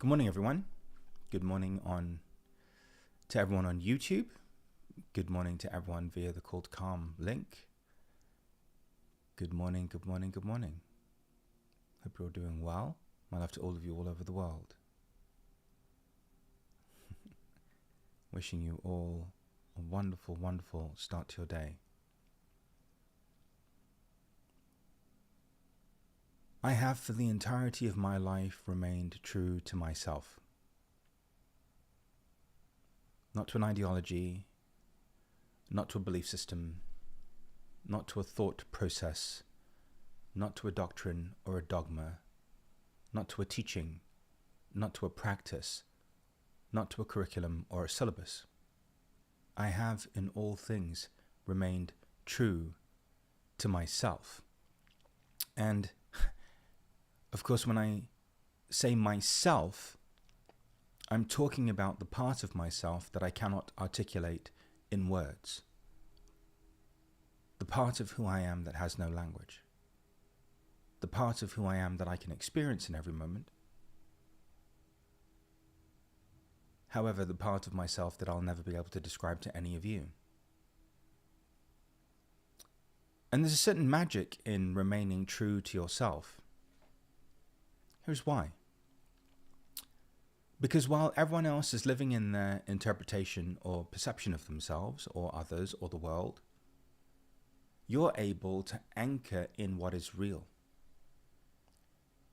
Good morning, everyone. Good morning to everyone on YouTube. Good morning to everyone via the Called Calm link. Good morning, good morning, good morning. Hope you're all doing well. My love to all of you all over the world. Wishing you all a wonderful, wonderful start to your day. I have for the entirety of my life remained true to myself. Not to an ideology, not to a belief system, not to a thought process, not to a doctrine or a dogma, not to a teaching, not to a practice, not to a curriculum or a syllabus. I have in all things remained true to myself. And of course, when I say myself, I'm talking about the part of myself that I cannot articulate in words. The part of who I am that has no language. The part of who I am that I can experience in every moment. However, the part of myself that I'll never be able to describe to any of you. And there's a certain magic in remaining true to yourself. Here's why. Because while everyone else is living in their interpretation or perception of themselves or others or the world, you're able to anchor in what is real.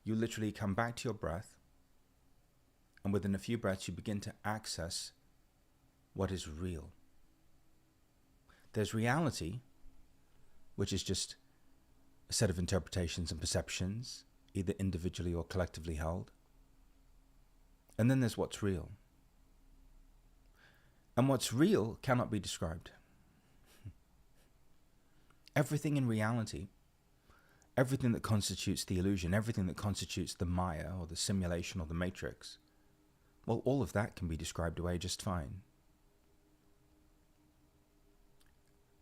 You literally come back to your breath, and within a few breaths you begin to access what is real. There's reality, which is just a set of interpretations and perceptions, either individually or collectively held. And then there's what's real. And what's real cannot be described. Everything in reality, everything that constitutes the illusion, everything that constitutes the Maya or the simulation or the matrix, well, all of that can be described away just fine.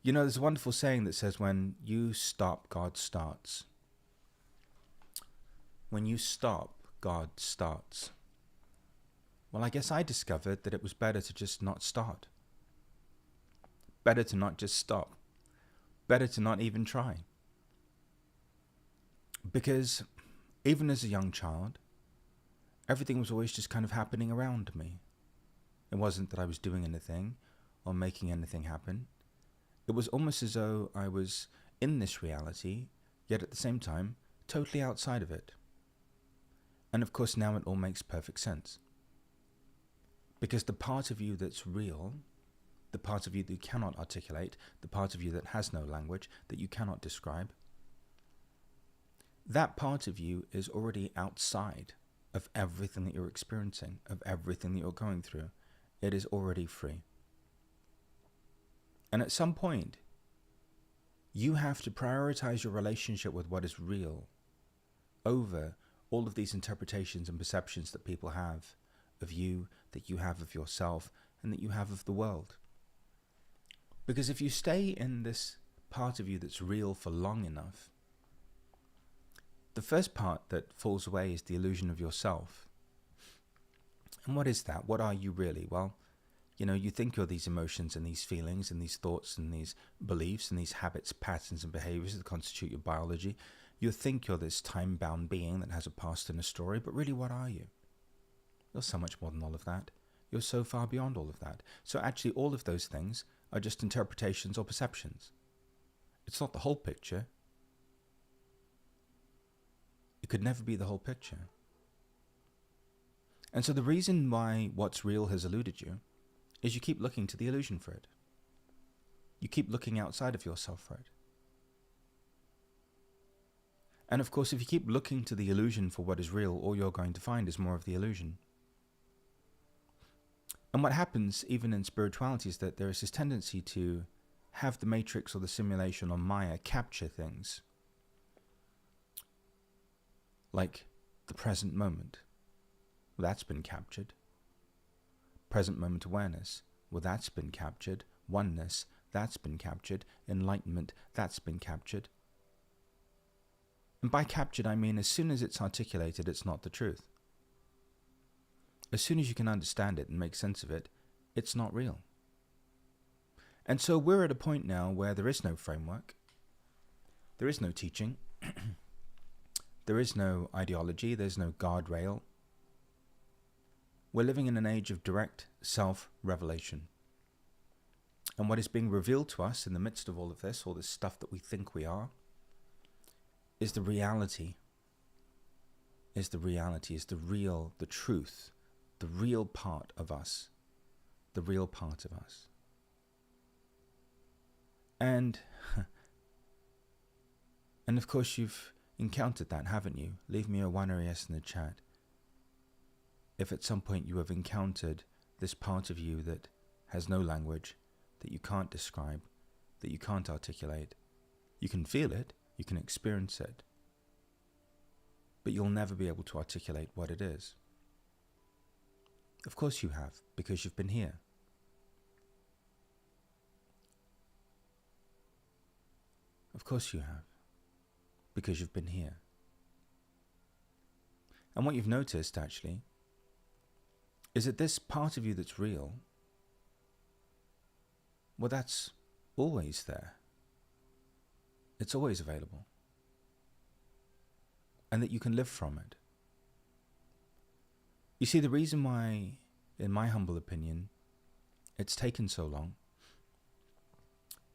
You know, there's a wonderful saying that says, when you stop, God starts. When you stop, God starts. Well, I guess I discovered that it was better to just not start. Better to not just stop. Better to not even try. Because even as a young child, everything was always just kind of happening around me. It wasn't that I was doing anything or making anything happen. It was almost as though I was in this reality, yet at the same time, totally outside of it. And of course now it all makes perfect sense. Because the part of you that's real, the part of you that you cannot articulate, the part of you that has no language, that you cannot describe, that part of you is already outside of everything that you're experiencing, of everything that you're going through. It is already free. And at some point, you have to prioritize your relationship with what is real over all of these interpretations and perceptions that people have of you, that you have of yourself, and that you have of the world. Because if you stay in this part of you that's real for long enough, the first part that falls away is the illusion of yourself. And what is that? What are you really? Well, you know, you think you're these emotions and these feelings and these thoughts and these beliefs and these habits, patterns and behaviors that constitute your biology. You think you're this time-bound being that has a past and a story, but really what are you? You're so much more than all of that. You're so far beyond all of that. So actually all of those things are just interpretations or perceptions. It's not the whole picture. It could never be the whole picture. And so the reason why what's real has eluded you is you keep looking to the illusion for it. You keep looking outside of yourself for it. And of course, if you keep looking to the illusion for what is real, all you're going to find is more of the illusion. And what happens, even in spirituality, is that there is this tendency to have the matrix or the simulation or Maya capture things. Like the present moment. Well, that's been captured. Present moment awareness. Well, that's been captured. Oneness. That's been captured. Enlightenment. That's been captured. And by captured, I mean as soon as it's articulated, it's not the truth. as soon as you can understand it and make sense of it, it's not real. And so we're at a point now where there is no framework, there is no teaching, there is no ideology, there's no guardrail. We're living in an age of direct self-revelation. And what is being revealed to us in the midst of all of this, all this stuff that we think we are, is the reality, is the real, the truth, the real part of us, the real part of us. And of course you've encountered that, haven't you? Leave me a 1 or a yes in the chat if at some point you have encountered this part of you that has no language, that you can't describe, that you can't articulate. You can feel it, you can experience it, but you'll never be able to articulate what it is. Of course you have, because you've been here. Of course you have, because you've been here. And what you've noticed, actually, is that this part of you that's real, well, that's always there. It's always available. And that you can live from it. You see, the reason why, in my humble opinion, it's taken so long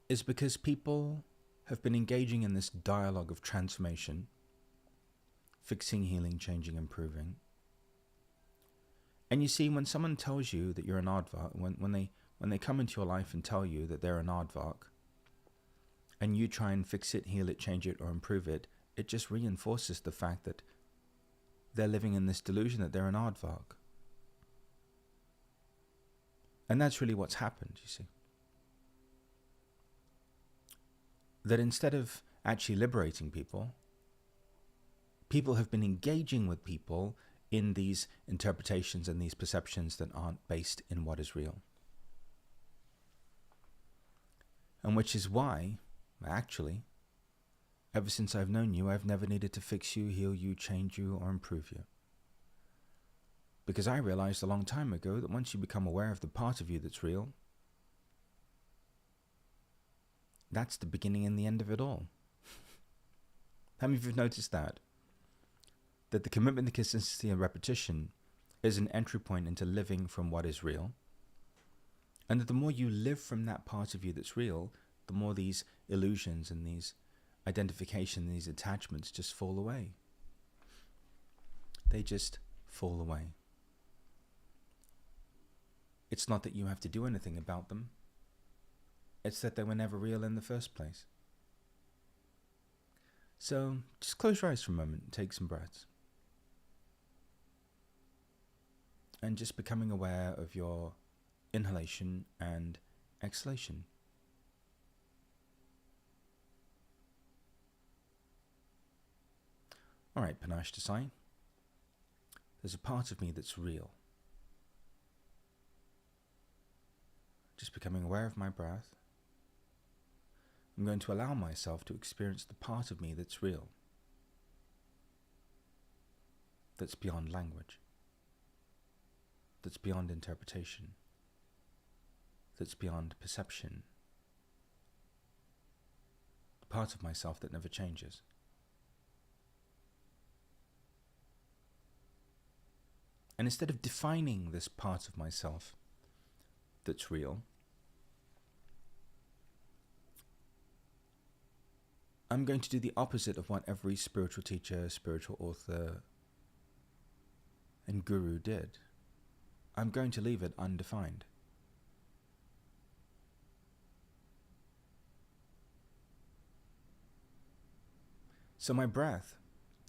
is because people have been engaging in this dialogue of transformation, fixing, healing, changing, improving. And you see, when someone tells you that you're an aardvark, when they come into your life and tell you that they're an aardvark, and you try and fix it, heal it, change it, or improve it, it just reinforces the fact that they're living in this delusion that they're an aardvark. And that's really what's happened, you see. That instead of actually liberating people, people have been engaging with people in these interpretations and these perceptions that aren't based in what is real. And which is why, actually, ever since I've known you, I've never needed to fix you, heal you, change you, or improve you. Because I realized a long time ago that once you become aware of the part of you that's real, that's the beginning and the end of it all. How many of you have noticed that? That the commitment, the consistency, and repetition is an entry point into living from what is real. And that the more you live from that part of you that's real, the more these illusions and these identification, these attachments just fall away. They just fall away. It's not that you have to do anything about them. It's that they were never real in the first place. So just close your eyes for a moment and take some breaths. And just becoming aware of your inhalation and exhalation. All right, Panache to sign. There's a part of me that's real. Just becoming aware of my breath. I'm going to allow myself to experience the part of me that's real. That's beyond language. That's beyond interpretation. That's beyond perception. The part of myself that never changes. And instead of defining this part of myself that's real, I'm going to do the opposite of what every spiritual teacher, spiritual author, and guru did. I'm going to leave it undefined. So my breath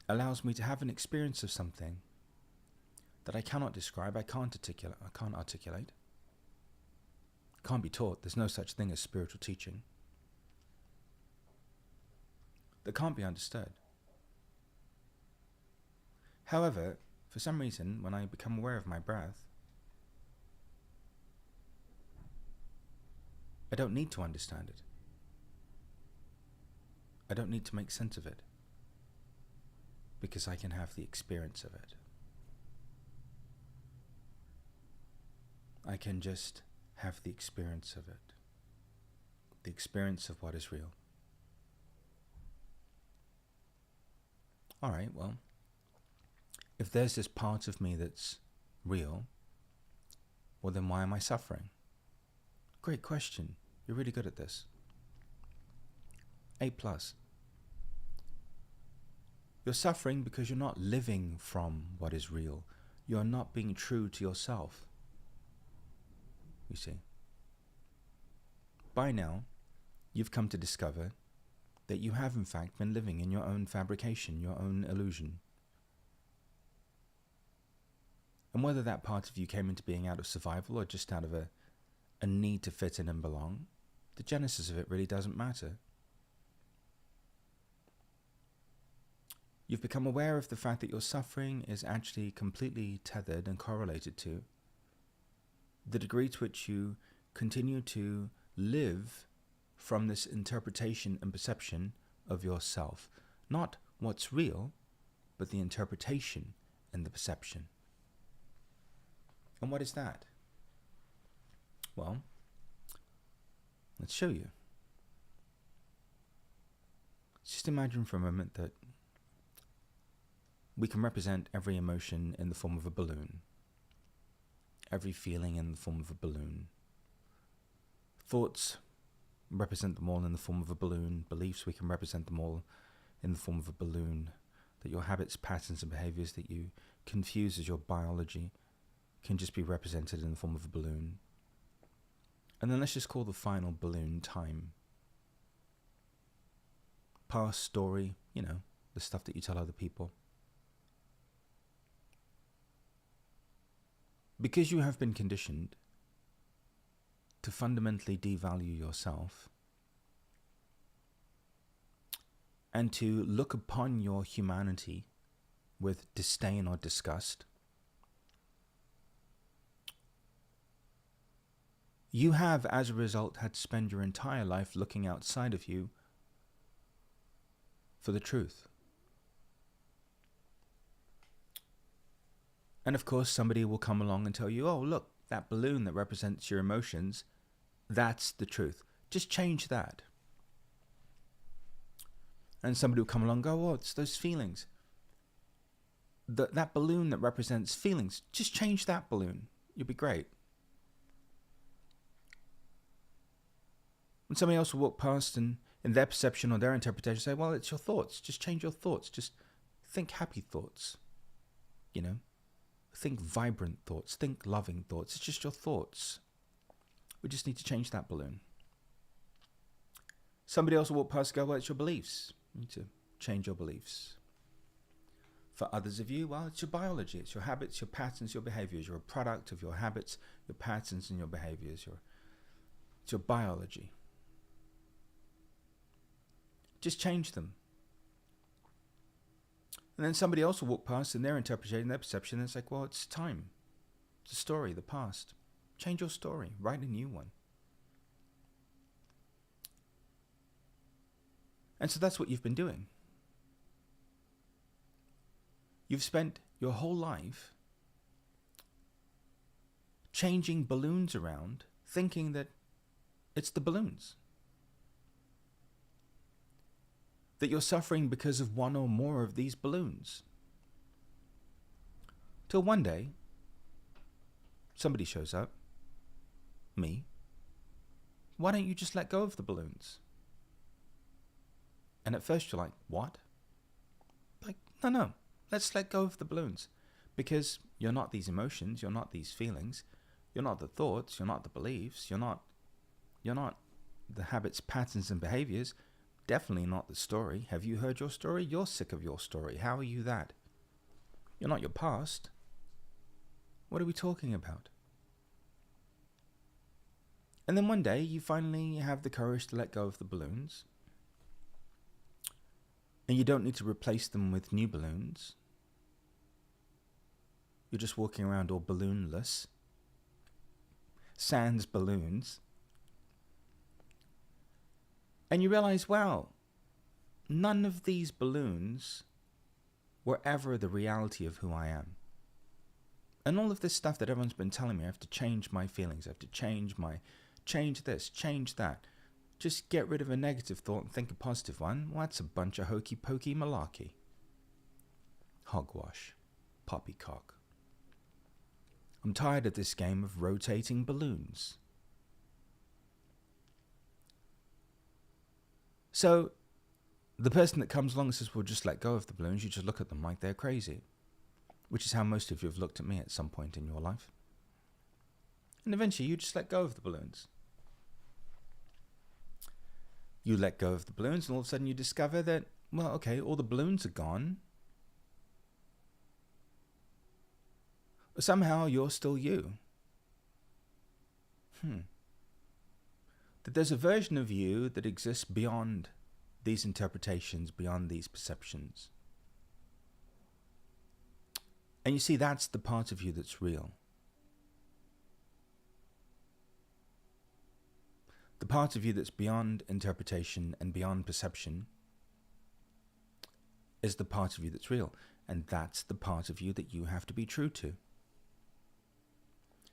allows me to have an experience of something that I cannot describe, I can't articulate, can't be taught. There's no such thing as spiritual teaching. That can't be understood. However, for some reason, when I become aware of my breath, I don't need to understand it. I don't need to make sense of it, because I can have the experience of it. I can just have the experience of it, the experience of what is real. All right, well, if there's this part of me that's real, well, then why am I suffering? Great question. You're really good at this. 8+. You're suffering because you're not living from what is real. You're not being true to yourself. You see. By now, you've come to discover that you have in fact been living in your own fabrication, your own illusion. And whether that part of you came into being out of survival or just out of a need to fit in and belong, the genesis of it really doesn't matter. You've become aware of the fact that your suffering is actually completely tethered and correlated to the degree to which you continue to live from this interpretation and perception of yourself. Not what's real, but the interpretation and the perception. And what is that? Well, let's show you. Just imagine for a moment that we can represent every emotion in the form of a balloon. Every feeling in the form of a balloon. Thoughts, represent them all in the form of a balloon. Beliefs, we can represent them all in the form of a balloon. That your habits, patterns and behaviors that you confuse as your biology can just be represented in the form of a balloon. And then let's just call the final balloon time. Past story, the stuff that you tell other people. Because you have been conditioned to fundamentally devalue yourself and to look upon your humanity with disdain or disgust, you have, as a result, had to spend your entire life looking outside of you for the truth. And of course, somebody will come along and tell you, oh, look, that balloon that represents your emotions, that's the truth. Just change that. And somebody will come along and go, oh, it's those feelings. That balloon that represents feelings, just change that balloon. You'll be great. And somebody else will walk past and in their perception or their interpretation say, well, it's your thoughts. Just change your thoughts. Just think happy thoughts. Think vibrant thoughts. Think loving thoughts. It's just your thoughts. We just need to change that balloon. Somebody else will walk past and go, well, it's your beliefs. You need to change your beliefs. For others of you, well, it's your biology. It's your habits, your patterns, your behaviors. You're a product of your habits, your patterns, and your behaviors. It's your biology. Just change them. And then somebody else will walk past and they're interpreting their perception and it's like, well, it's time. It's a story, the past. Change your story. Write a new one. And so that's what you've been doing. You've spent your whole life changing balloons around, thinking that it's the balloons. That you're suffering because of one or more of these balloons. Till one day, somebody shows up, me. Why don't you just let go of the balloons? And at first you're like, what? Like, no, let's let go of the balloons. Because you're not these emotions, you're not these feelings, you're not the thoughts, you're not the beliefs, you're not the habits, patterns and behaviors. Definitely not the story. Have you heard your story? You're sick of your story. How are you that? You're not your past. What are we talking about? And then one day you finally have the courage to let go of the balloons. And you don't need to replace them with new balloons. You're just walking around all balloonless. Sans balloons. And you realize, wow, none of these balloons were ever the reality of who I am. And all of this stuff that everyone's been telling me, I have to change my feelings, I have to change this, change that. Just get rid of a negative thought and think a positive one. Well, that's a bunch of hokey pokey malarkey. Hogwash. Poppycock. I'm tired of this game of rotating balloons. So, the person that comes along and says, well, just let go of the balloons, you just look at them like they're crazy. Which is how most of you have looked at me at some point in your life. And eventually you just let go of the balloons. You let go of the balloons and all of a sudden you discover that, well, okay, all the balloons are gone. But somehow you're still you. That there's a version of you that exists beyond these interpretations, beyond these perceptions. And you see, that's the part of you that's real. The part of you that's beyond interpretation and beyond perception is the part of you that's real. And that's the part of you that you have to be true to.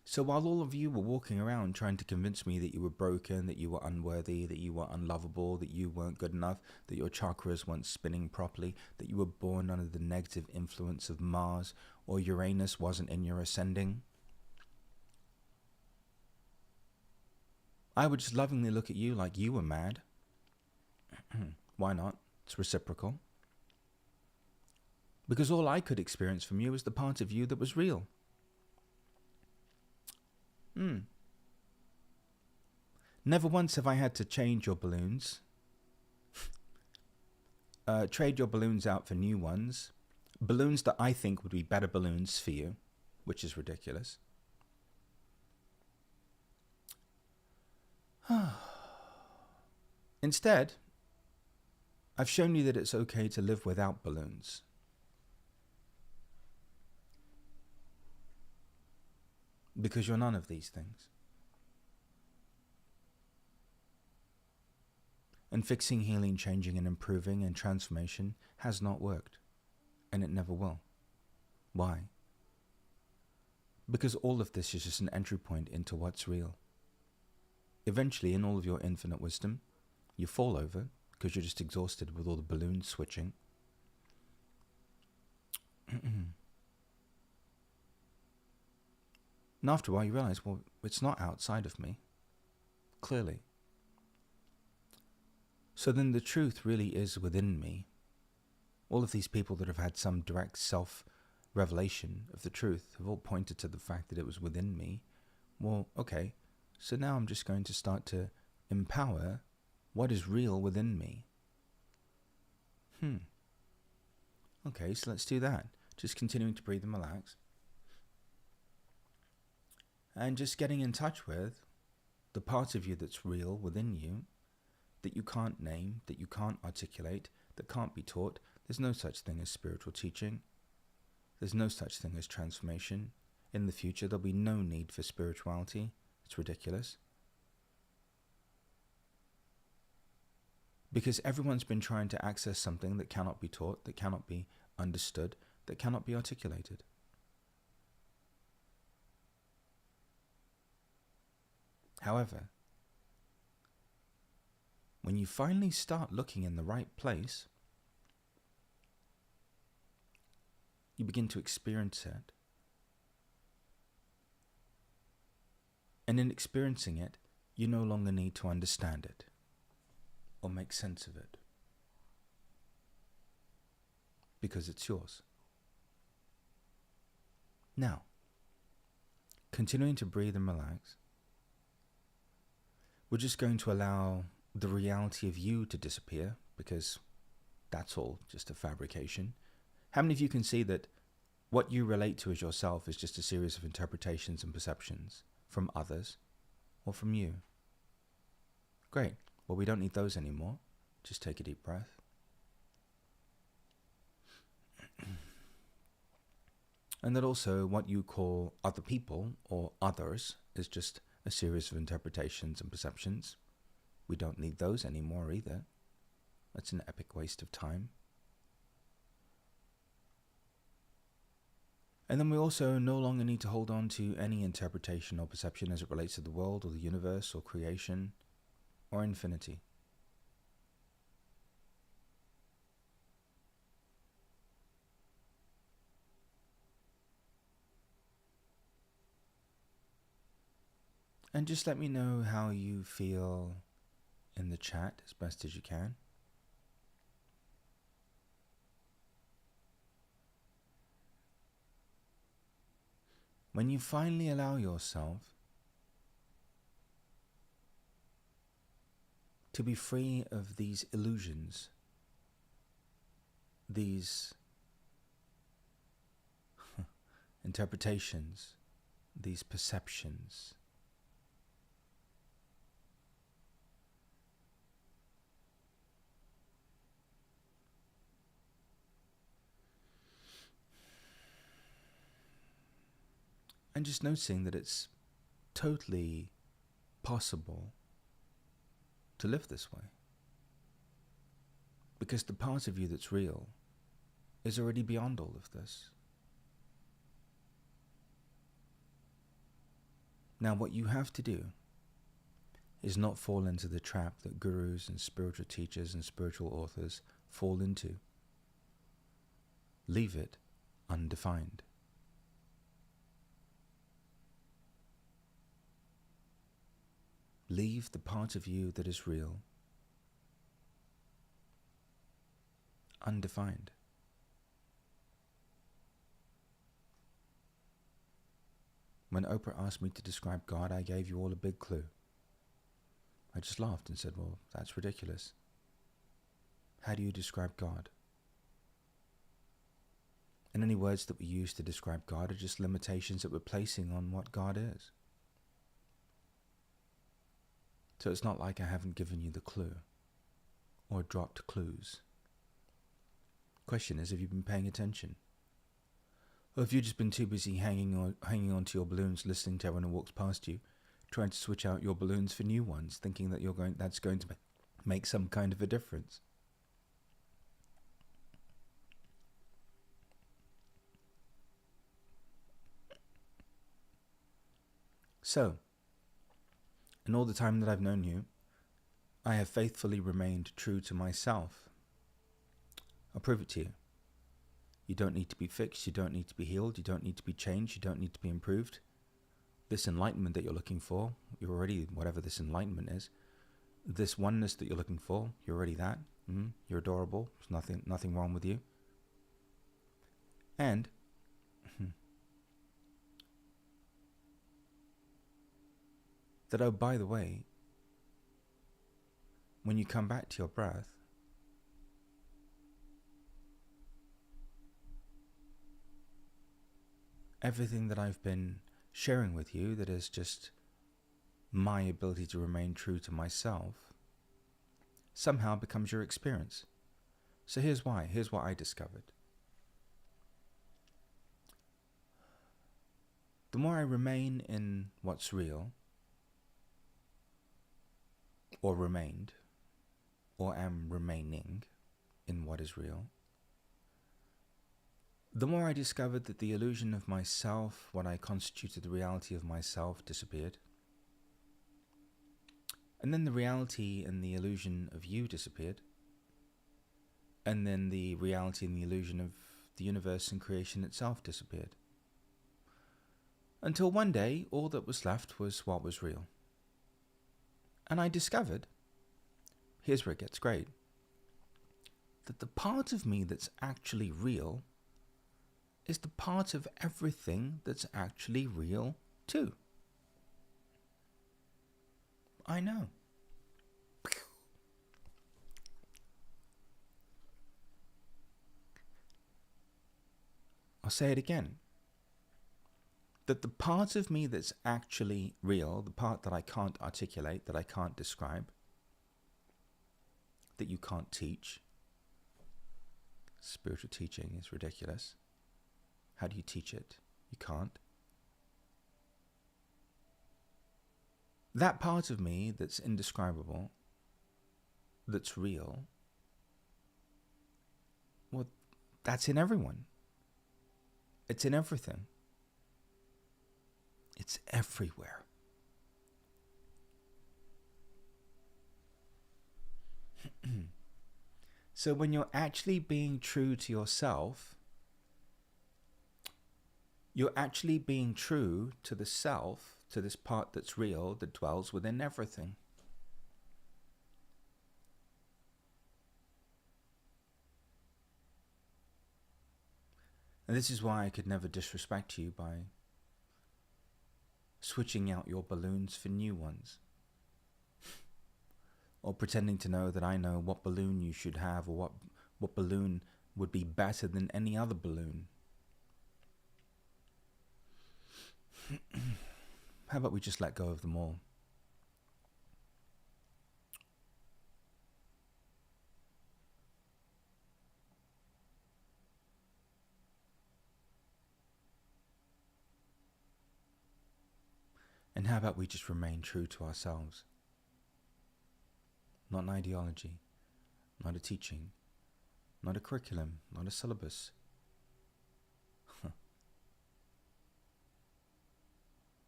So while all of you were walking around trying to convince me that you were broken, that you were unworthy, that you were unlovable, that you weren't good enough, that your chakras weren't spinning properly, that you were born under the negative influence of Mars, or Uranus wasn't in your ascending, I would just lovingly look at you like you were mad. Why not? It's reciprocal. Because all I could experience from you was the part of you that was real. Never once have I had to change your balloons, trade your balloons out for new ones, balloons that I think would be better balloons for you, which is ridiculous. Instead, I've shown you that it's okay to live without balloons. Because you're none of these things. And fixing, healing, changing, and improving and transformation has not worked. And it never will. Why? Because all of this is just an entry point into what's real. Eventually, in all of your infinite wisdom, you fall over because you're just exhausted with all the balloons switching. And after a while you realize, well, it's not outside of me, clearly. So then the truth really is within me. All of these people that have had some direct self-revelation of the truth have all pointed to the fact that it was within me. Well, okay, so now I'm just going to start to empower what is real within me. Okay, so let's do that. Just continuing to breathe and relax. And just getting in touch with the part of you that's real within you, that you can't name, that you can't articulate, that can't be taught. There's no such thing as spiritual teaching. There's no such thing as transformation. In the future, there'll be no need for spirituality. It's ridiculous. Because everyone's been trying to access something that cannot be taught, that cannot be understood, that cannot be articulated. However, when you finally start looking in the right place, you begin to experience it. And in experiencing it, you no longer need to understand it or make sense of it, because it's yours. Now, continuing to breathe and relax, we're just going to allow the reality of you to disappear, because that's all just a fabrication. How many of you can see that what you relate to as yourself is just a series of interpretations and perceptions from others or from you? Great. Well, we don't need those anymore. Just take a deep breath. And that also what you call other people or others is just a series of interpretations and perceptions. We don't need those anymore either. That's an epic waste of time. And then we also no longer need to hold on to any interpretation or perception as it relates to the world or the universe or creation or infinity. And just let me know how you feel in the chat as best as you can. When you finally allow yourself to be free of these illusions, these interpretations, these perceptions, and just noticing that it's totally possible to live this way. Because the part of you that's real is already beyond all of this. Now, what you have to do is not fall into the trap that gurus and spiritual teachers and spiritual authors fall into. Leave it undefined. Leave the part of you that is real undefined. When Oprah asked me to describe God, I gave you all a big clue. I just laughed and said, well, that's ridiculous. How do you describe God? And any words that we use to describe God are just limitations that we're placing on what God is. So it's not like I haven't given you the clue or dropped clues. Question is, have you been paying attention? Or have you just been too busy hanging on to your balloons, listening to everyone who walks past you, trying to switch out your balloons for new ones, thinking that that's going to make some kind of a difference? So, in all the time that I've known you, I have faithfully remained true to myself. I'll prove it to you. You don't need to be fixed, you don't need to be healed, you don't need to be changed, you don't need to be improved. This enlightenment that you're looking for, you're already whatever this enlightenment is. This oneness that you're looking for, you're already that. You're adorable, there's nothing wrong with you. And that, oh, by the way, when you come back to your breath, everything that I've been sharing with you that is just my ability to remain true to myself somehow becomes your experience. So here's why. Here's what I discovered. The more I remain in what's real, or remained, or am remaining in what is real, the more I discovered that the illusion of myself, what I constituted the reality of myself, disappeared. And then the reality and the illusion of you disappeared. And then the reality and the illusion of the universe and creation itself disappeared. Until one day, all that was left was what was real. And I discovered, here's where it gets great, that the part of me that's actually real is the part of everything that's actually real too. I know. I'll say it again. That the part of me that's actually real, the part that I can't articulate, that I can't describe, that you can't teach. Spiritual teaching is ridiculous. How do you teach it? You can't. That part of me that's indescribable, that's real, well, that's in everyone. It's in everything. It's everywhere. So when you're actually being true to yourself, you're actually being true to the self, to this part that's real, that dwells within everything. And this is why I could never disrespect you by switching out your balloons for new ones. Or pretending to know that I know what balloon you should have, or what balloon would be better than any other balloon. How about we just let go of them all? And how about we just remain true to ourselves? Not an ideology, not a teaching, not a curriculum, not a syllabus.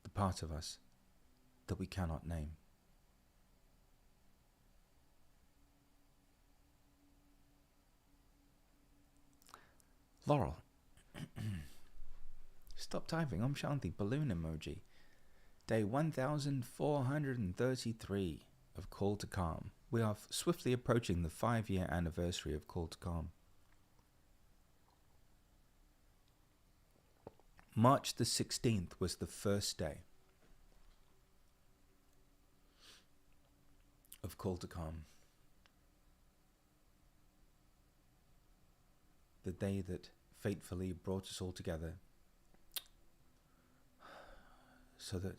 The part of us that we cannot name. Laurel. Stop typing. Om Shanti. Balloon emoji. Day 1433 of Call to Calm. We are swiftly approaching the 5-year anniversary of Call to Calm. March the 16th was the first day of Call to Calm. The day that fatefully brought us all together so that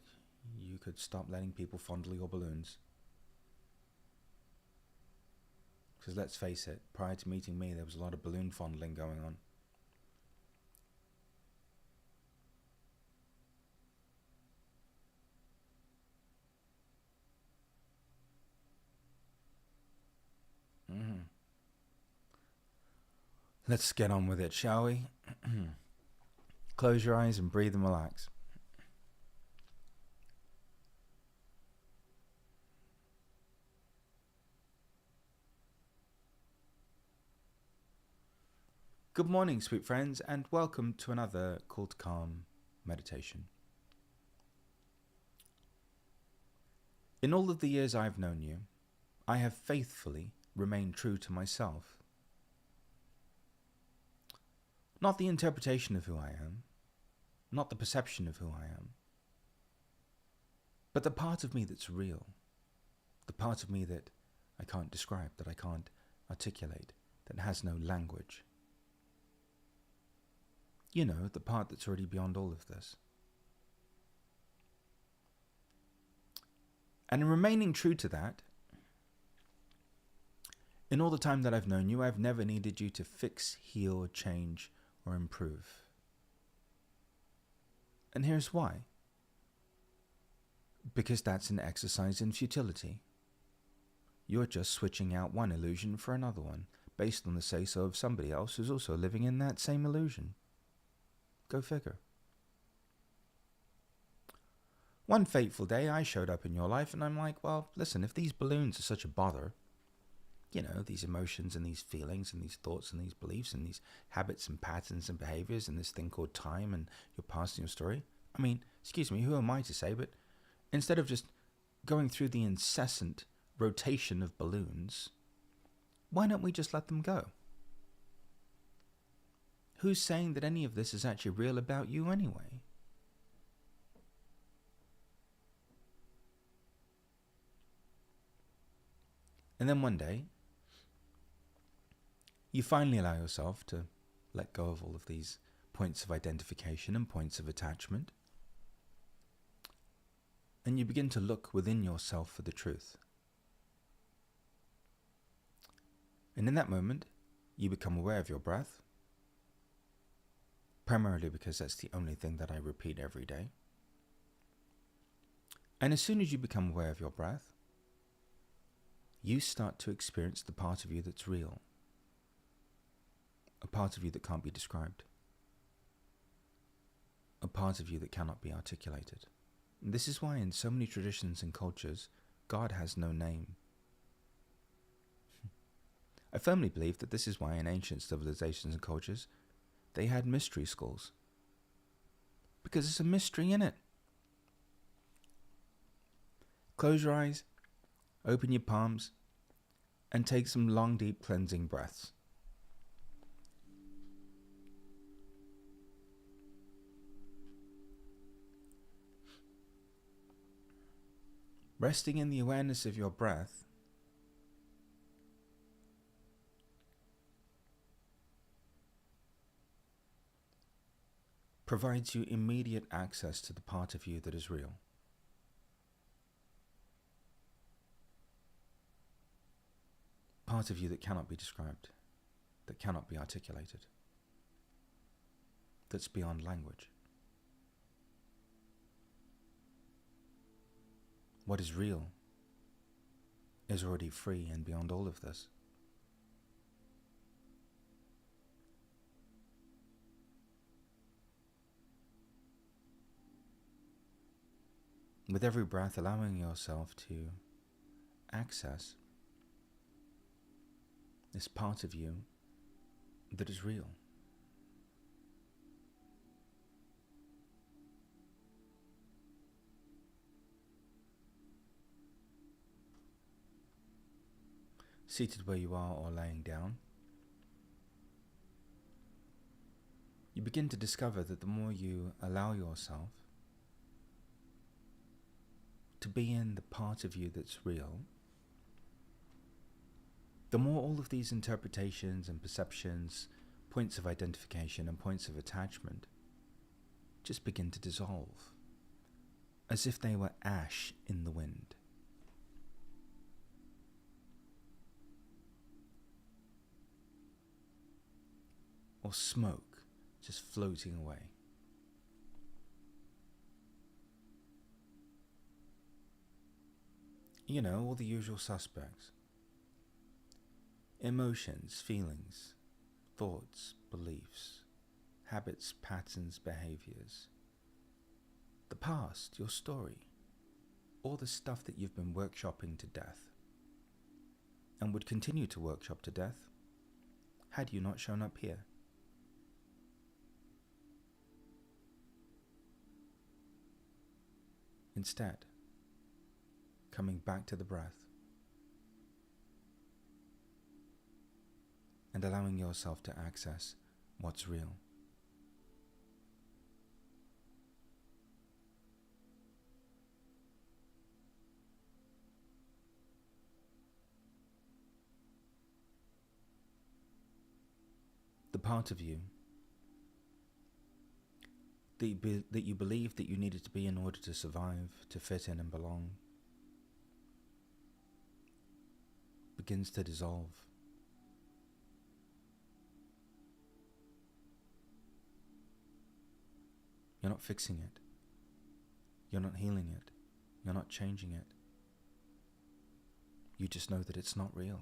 you could stop letting people fondle your balloons. Because let's face it, prior to meeting me, there was a lot of balloon fondling going on. Let's get on with it, shall we? Close your eyes and breathe and relax. Good morning, sweet friends, and welcome to another Call to Calm meditation. In all of the years I've known you, I have faithfully remained true to myself. Not the interpretation of who I am, not the perception of who I am, but the part of me that's real, the part of me that I can't describe, that I can't articulate, that has no language. You know, the part that's already beyond all of this. And in remaining true to that, in all the time that I've known you, I've never needed you to fix, heal, change, or improve. And here's why. Because that's an exercise in futility. You're just switching out one illusion for another one, based on the say-so of somebody else who's also living in that same illusion. Go figure. One fateful day, I showed up in your life and I'm like, well, listen, if these balloons are such a bother, you know, these emotions and these feelings and these thoughts and these beliefs and these habits and patterns and behaviors and this thing called time and your past and your story. I mean, excuse me, who am I to say, but instead of just going through the incessant rotation of balloons, why don't we just let them go? Who's saying that any of this is actually real about you anyway? And then one day, you finally allow yourself to let go of all of these points of identification and points of attachment. And you begin to look within yourself for the truth. And in that moment, you become aware of your breath, primarily because that's the only thing that I repeat every day. And as soon as you become aware of your breath, you start to experience the part of you that's real, a part of you that can't be described. a part of you that cannot be articulated. And this is why in so many traditions and cultures, God has no name. I firmly believe that this is why in ancient civilizations and cultures, they had mystery schools. Because there's a mystery in it. Close your eyes, open your palms, and take some long, deep cleansing breaths. Resting in the awareness of your breath, provides you immediate access to the part of you that is real. Part of you that cannot be described, that cannot be articulated, that's beyond language. What is real is already free and beyond all of this. With every breath, allowing yourself to access this part of you that is real. Seated where you are or laying down, you begin to discover that the more you allow yourself to be in the part of you that's real, the more all of these interpretations and perceptions, points of identification and points of attachment just begin to dissolve, as if they were ash in the wind. Or smoke just floating away. You know, all the usual suspects. Emotions, feelings, thoughts, beliefs, habits, patterns, behaviors. The past, your story. All the stuff that you've been workshopping to death. And would continue to workshop to death had you not shown up here. Instead, coming back to the breath and allowing yourself to access what's real. The part of you that you believed that you needed to be in order to survive, to fit in and belong, begins to dissolve. You're not fixing it. You're not healing it. You're not changing it. You just know that it's not real.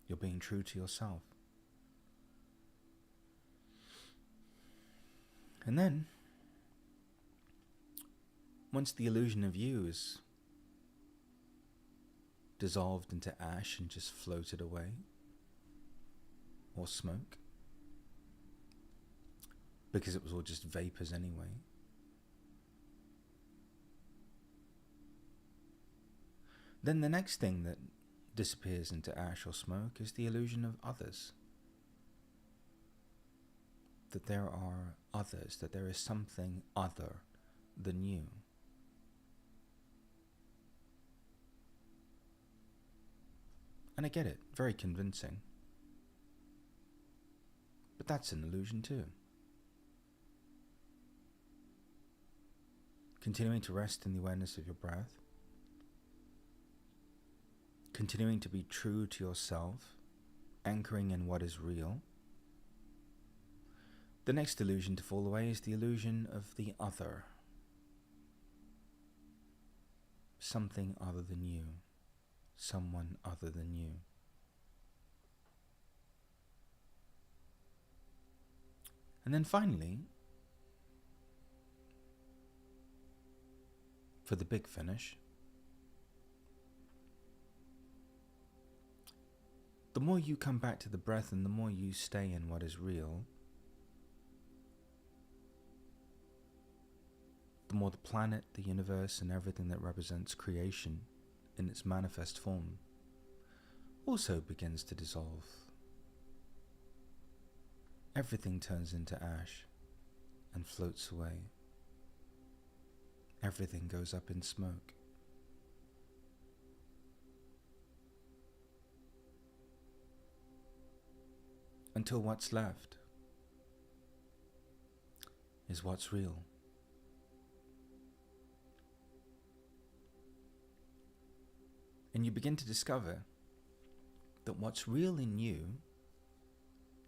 You're being true to yourself. And then, once the illusion of you is dissolved into ash and just floated away, or smoke, because it was all just vapors anyway, then the next thing that disappears into ash or smoke is the illusion of others. That there are others, that there is something other than you. And I get it, very convincing. But that's an illusion too. Continuing to rest in the awareness of your breath. Continuing to be true to yourself, anchoring in what is real. The next illusion to fall away is the illusion of the other. Something other than you. Someone other than you. And then finally, for the big finish, the more you come back to the breath and the more you stay in what is real, the more the planet, the universe, and everything that represents creation in its manifest form also begins to dissolve. Everything turns into ash and floats away. Everything goes up in smoke. Until what's left is what's real. And you begin to discover that what's real in you,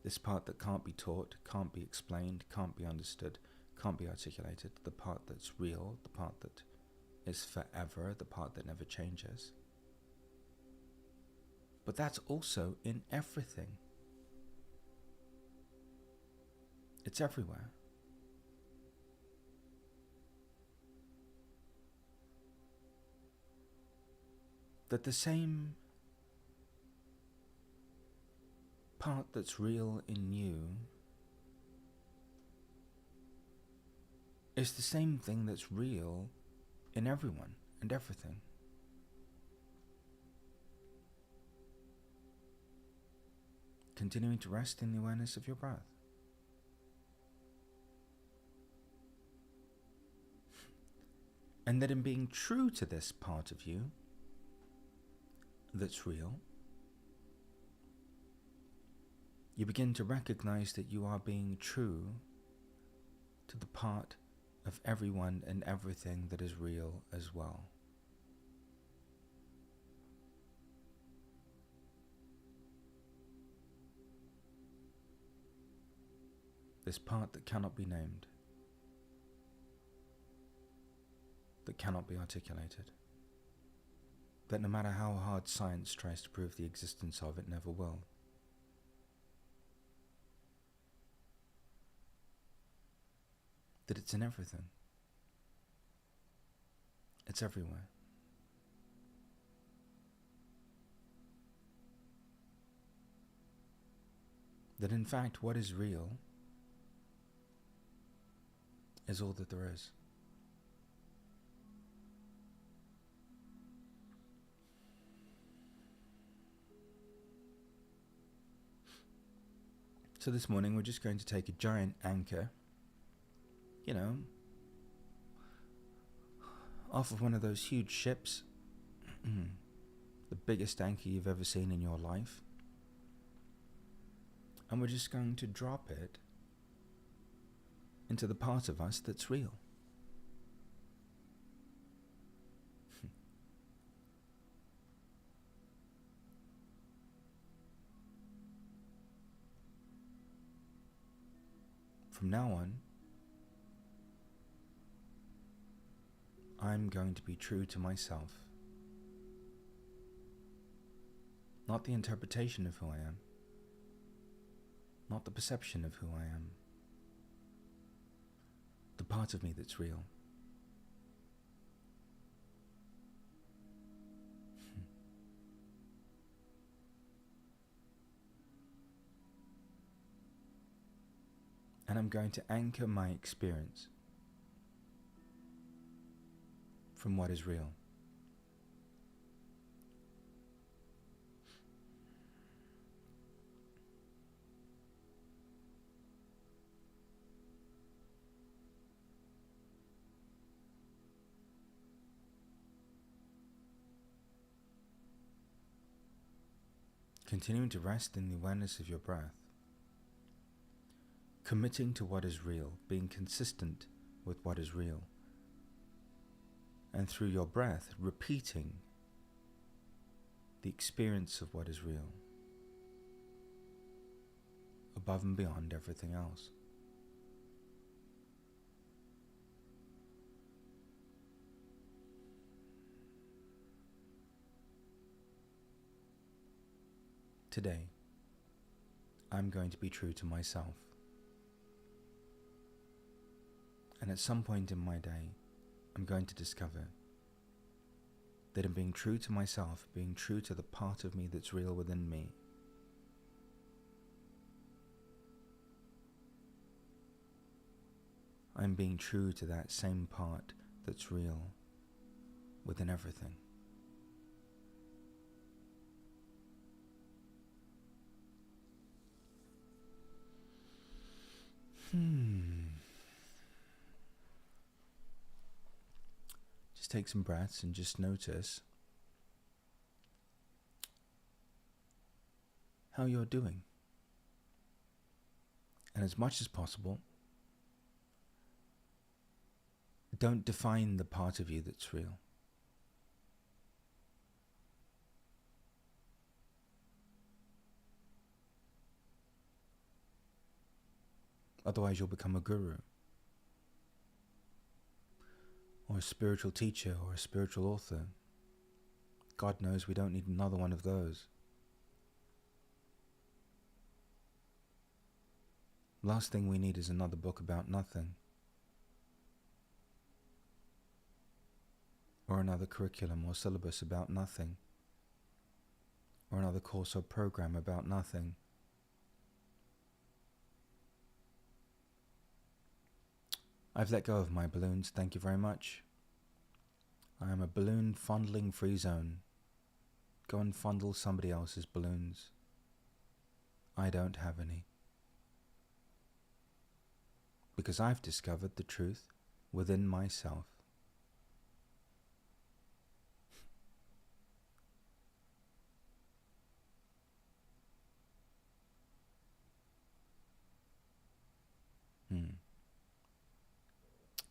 this part that can't be taught, can't be explained, can't be understood, can't be articulated, the part that's real, the part that is forever, the part that never changes. But that's also in everything. It's everywhere. That the same part that's real in you is the same thing that's real in everyone and everything. Continuing to rest in the awareness of your breath. And that in being true to this part of you that's real, you begin to recognize that you are being true to the part of everyone and everything that is real as well. This part that cannot be named, that cannot be articulated, that no matter how hard science tries to prove the existence of, it never will. That it's in everything. It's everywhere. That in fact what is real is all that there is. So this morning we're just going to take a giant anchor, off of one of those huge ships, the biggest anchor you've ever seen in your life, and we're just going to drop it into the part of us that's real. From now on, I'm going to be true to myself. Not the interpretation of who I am. Not the perception of who I am. The part of me that's real. And I'm going to anchor my experience from what is real. Continuing to rest in the awareness of your breath. Committing to what is real, being consistent with what is real. And through your breath, repeating the experience of what is real, above and beyond everything else. Today, I'm going to be true to myself. And at some point in my day, I'm going to discover that in being true to myself, being true to the part of me that's real within me, I'm being true to that same part that's real within everything. Just take some breaths and just notice how you're doing. And as much as possible, don't define the part of you that's real. Otherwise you'll become a guru, or a spiritual teacher, or a spiritual author. God knows we don't need another one of those. Last thing we need is another book about nothing, or another curriculum or syllabus about nothing, or another course or program about nothing. I've let go of my balloons, thank you very much. I am a balloon fondling free zone. Go and fondle somebody else's balloons. I don't have any. Because I've discovered the truth within myself.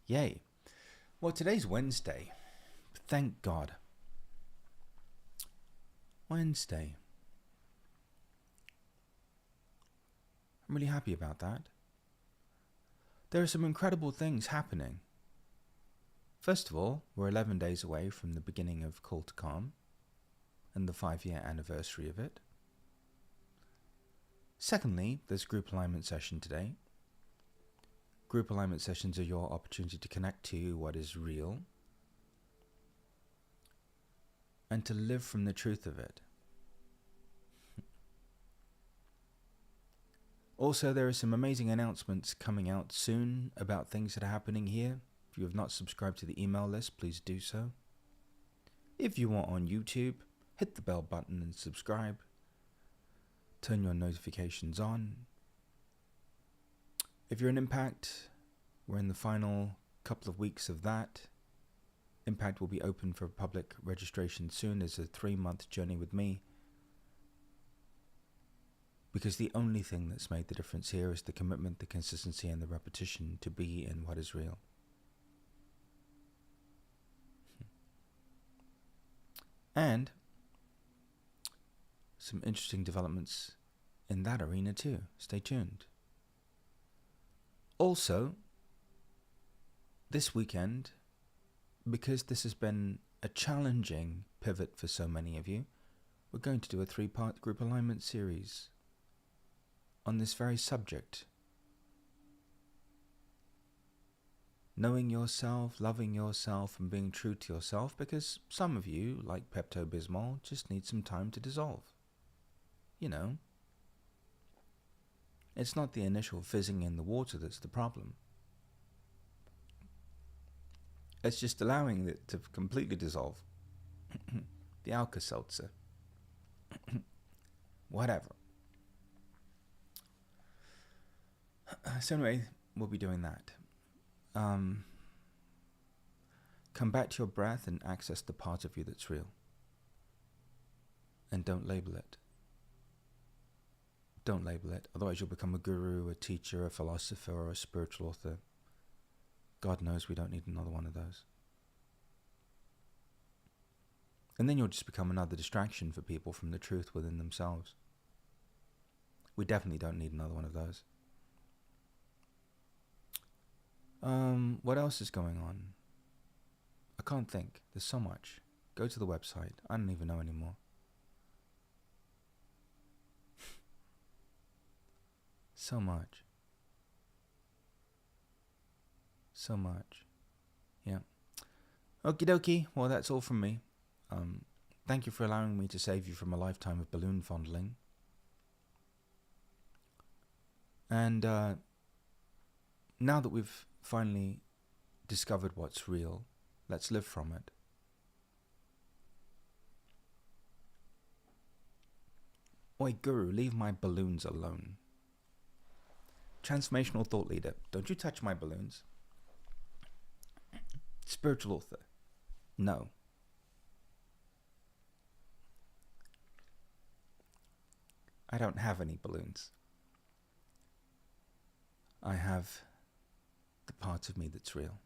Yay. Well, today's Wednesday. Thank God. Wednesday. I'm really happy about that. There are some incredible things happening. First of all, we're 11 days away from the beginning of Call to Calm and the 5-year anniversary of it. Secondly, there's group alignment session today. Group alignment sessions are your opportunity to connect to what is real and to live from the truth of it. Also, there are some amazing announcements coming out soon about things that are happening here. If you have not subscribed to the email list, please do so. If you are on YouTube, hit the bell button and subscribe. Turn your notifications on. If you're in Impact, we're in the final couple of weeks of that. Impact will be open for public registration soon. It's a 3-month journey with me. Because the only thing that's made the difference here is the commitment, the consistency, and the repetition to be in what is real. And some interesting developments in that arena too. Stay tuned. Also, this weekend, because this has been a challenging pivot for so many of you, we're going to do a 3-part group alignment series on this very subject. Knowing yourself, loving yourself, and being true to yourself, because some of you, like Pepto-Bismol, just need some time to dissolve. You know, it's not the initial fizzing in the water that's the problem. It's just allowing it to completely dissolve. The Alka-Seltzer. Whatever. So anyway, we'll be doing that. Come back to your breath and access the part of you that's real. And don't label it. Don't label it. Otherwise you'll become a guru, a teacher, a philosopher, or a spiritual author. God knows we don't need another one of those. And then you'll just become another distraction for people from the truth within themselves. We definitely don't need another one of those. What else is going on? I can't think. There's so much. Go to the website. I don't even know anymore. So much. so much. Yeah. Okie dokie. Well, that's all from me. Thank you for allowing me to save you from a lifetime of balloon fondling. And now that we've finally discovered what's real, let's live from it. Oi, Guru, leave my balloons alone. Transformational thought leader, don't you touch my balloons. Spiritual author, no. I don't have any balloons. I have the part of me that's real.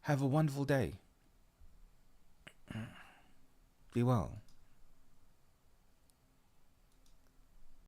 Have a wonderful day. Be well.